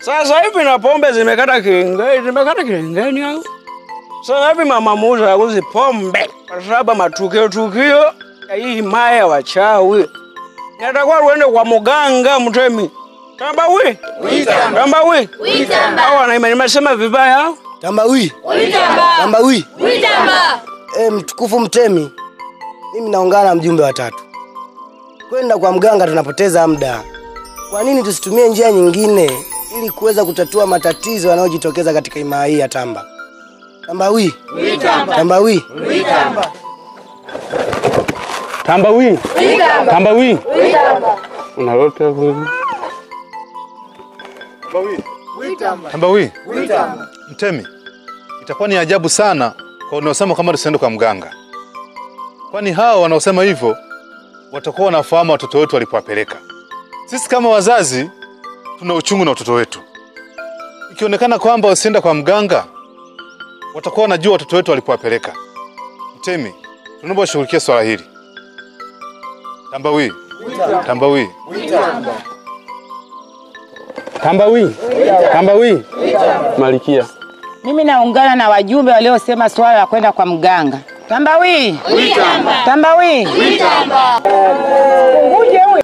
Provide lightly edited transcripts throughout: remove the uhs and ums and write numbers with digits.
Sasa hivi na pombe zimekata kilingeni au? Sasa hivi mama muuza auzi pombe kwa sababu matukio ya hii himaya wachawi. Natakuwa uende kwa mganga Mtemi. Tambawi. Tambawi. Hawa nimesema vibaya au? Tambawi. Tambawi. Mtukufu Mtemi. Mimi naungana na mjumbe wa 3. Kwenda kwa mganga tunapoteza muda. Kwa nini tusitumie njia nyingine ili kuweza kutatua matatizo yanayojitokeza katika himaya hii ya Tamba? Tambawi. Tambawi. Tambawi. Tambawi. Unalota huko. Tambawi. Mtemi. Itakuwa ni ajabu sana kwa unaosema kama tusiende kwa mganga. Kwani hao wanaosema hivyo watakuwa wanafahamu watoto wetu walipowapeleka. Sisi kama wazazi tuna uchungu na watoto wetu. Ikionekana kwamba wasienda kwa mganga watakuwa wanajua watoto wetu walipowapeleka. Mtemi, tunaomba ushughulikie swala hili. Tambawi. Tambawi. Tambawi. Tambawi. Malikia. Mimi naungana na wajumbe waliosema swala la kwenda kwa mganga. Tambawi. Tambawi. Uje huyu.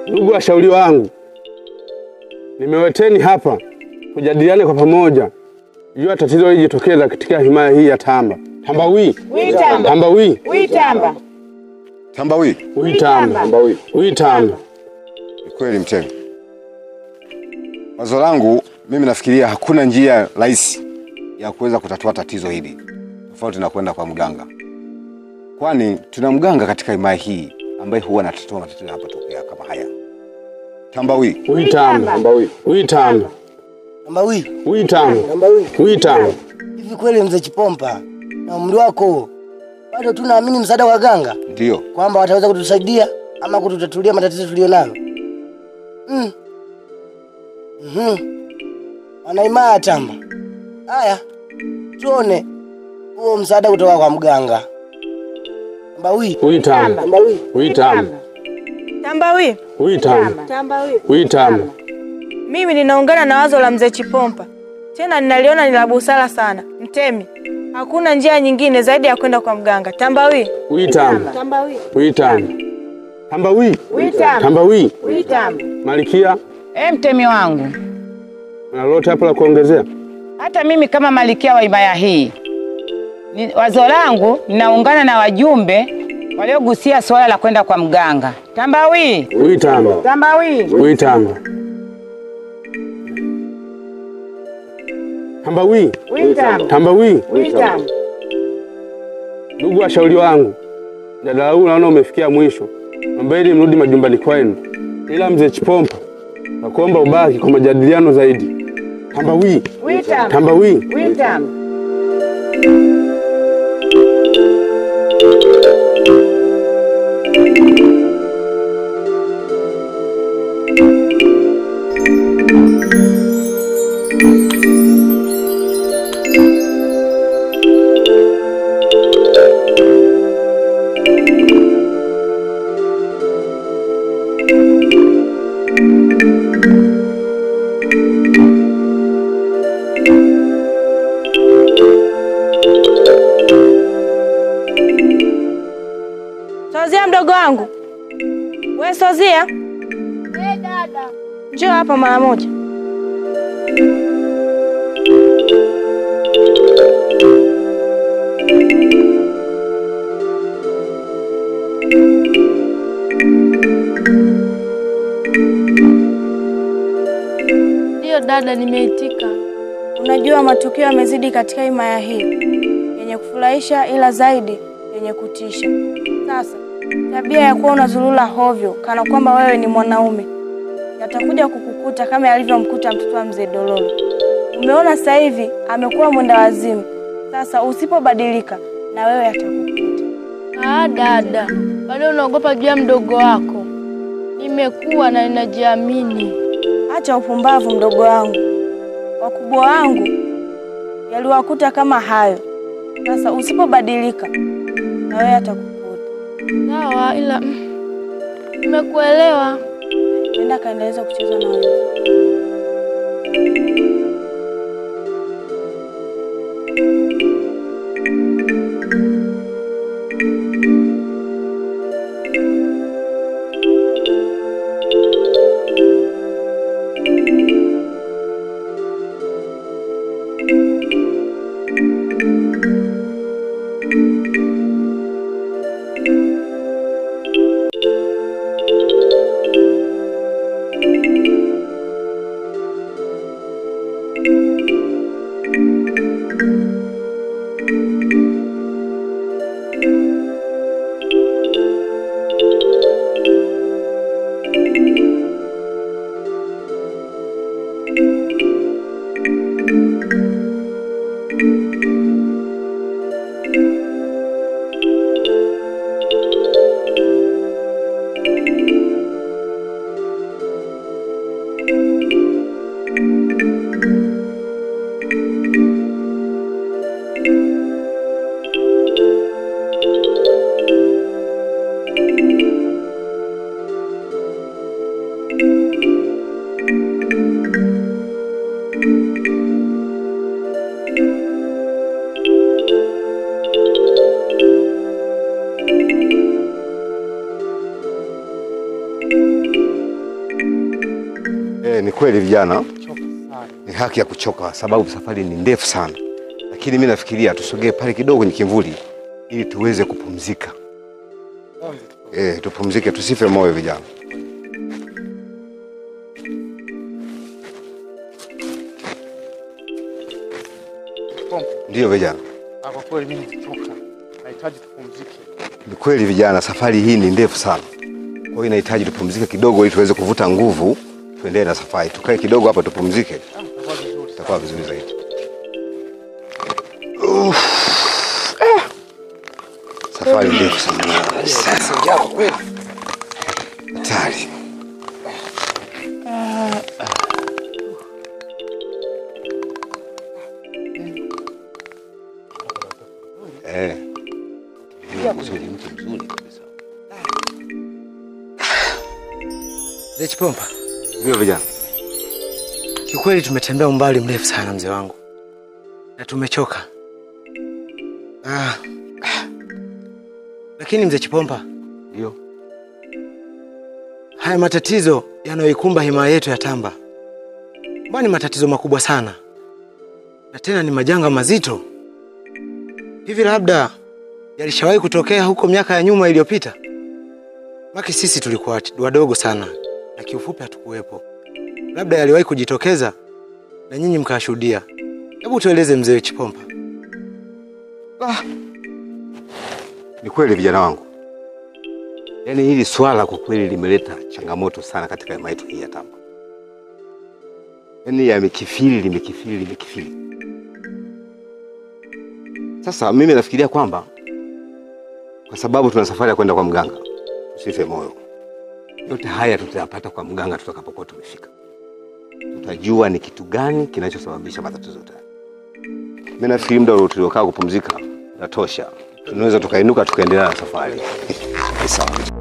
Ndugu washauri wangu, nimeweteni hapa kujadiliane kwa pamoja juu ya tatizo lilijitokeza katika himaya hii ya Tamba. Tambawi. Tambawi. Tambawi. Tamba. Kweli Mtemi. Wazo langu mimi nafikiria hakuna njia rahisi ya kuweza kutatua tatizo hili tofauti na kwenda kwa mganga. Kwani tuna mganga katika himaya hii ambaye huwa anatatua matatizo yanapotokea kama haya. Tambawi. Tambawi. Hivi kweli mzee Chipompa na umri wako bado tunaamini msaada wa ganga? Ndio. Kwamba wataweza kutusaidia ama kututatulia matatizo tulionayo? Wanaimaya Tamba. Haya. Tuone huo msaada kutoka kwa mganga. Tambawi. Mimi ninaungana na wazo la mzee Chipompa. Tena ninaliona ni la busara sana. Mtemi, hakuna njia nyingine zaidi ya kwenda kwa mganga. Tambawi. Malikia. Mtemi wangu. Unalota hapo la kuongezea? Hata mimi kama malikia wa himaya hii, wazo langu ninaungana na wajumbe waliogusia swala la kwenda kwa mganga. Tambawi. Ndugu washauri wangu, mjadala huu naona umefikia mwisho. Naomba mrudi majumbani kwenu. Ila mzee Chipompa, nakuomba ubaki kwa majadiliano zaidi. Tambawi. Sozia mdogo wangu. Wewe Sozia? Dada. Njoo hapa mara moja. Ndio dada, nimeitika. Unajua matukio yamezidi katika himaya hii. Yenye kufurahisha ila zaidi yenye kutisha. Sasa tabia ya kuwa unazulula hovyo kana kwamba wewe ni mwanaume yatakuja kukukuta kama yalivyomkuta mtoto wa mzee Dololo. Umeona sasa hivi amekuwa mwenda wazimu. Sasa usipobadilika na wewe atakukuta. Dada, bado unaogopa juu ya mdogo wako. Nimekuwa na ninajiamini. Acha upumbavu mdogo wangu. Wakubwa wangu yaliwakuta kama hayo. Sasa usipobadilika na wewe atakukuta. Sawa, ila nimekuelewa. Nenda kaendeleza kucheza na wewe. Ni kweli vijana, ni haki ya kuchoka sababu safari ni ndefu sana. Lakini mimi nafikiria tusogee pale kidogo kwenye kivuli ili tuweze kupumzika. Tupumzike, tusife moyo vijana. Ndio vijana. Kwa kweli mimi nimechoka. Nahitaji tupumzike. Ni kweli vijana, safari hii ni ndefu sana. Kwa hiyo inahitaji tupumzike kidogo ili tuweze kuvuta nguvu tuendelee na safari. Tukae kidogo hapa tupumzike. Itakuwa vizuri zaidi. Safari ndefu sana. Sasa kweli. Hatari. Mzee Chipompa. Ndio vijana. Kiukweli tumetembea umbali mrefu sana mzee wangu. Na tumechoka. Lakini mzee Chipompa. Ndio. Haya matatizo yanayoikumba himaya yetu ya Tamba. Mbona matatizo makubwa sana. Na tena ni majanga mazito. Hivi labda yalishawahi kutokea huko miaka ya nyuma iliyopita? Maki sisi tulikuwa wadogo sana na kiufupi hatukuwepo. Labda yaliwahi kujitokeza na nyinyi mkashuhudia. Hebu tueleze mzee Chipompa. Ni kweli vijana wangu. Yaani hili swala kwa kweli limeleta changamoto sana katika himaya yetu hii ya Tamba. Yaani limekithiri. Sasa mimi nafikiria kwamba kwa sababu tuna safari ya kwenda kwa mganga, usife moyo. Yote haya tutayapata kwa mganga tutakapokuwa tumefika. Tutajua ni kitu gani kinachosababisha matatizo haya. Mimi nafikiri muda tuliokaa kupumzika natosha. Tunaweza tukainuka tukaendelea na safari. Sawa.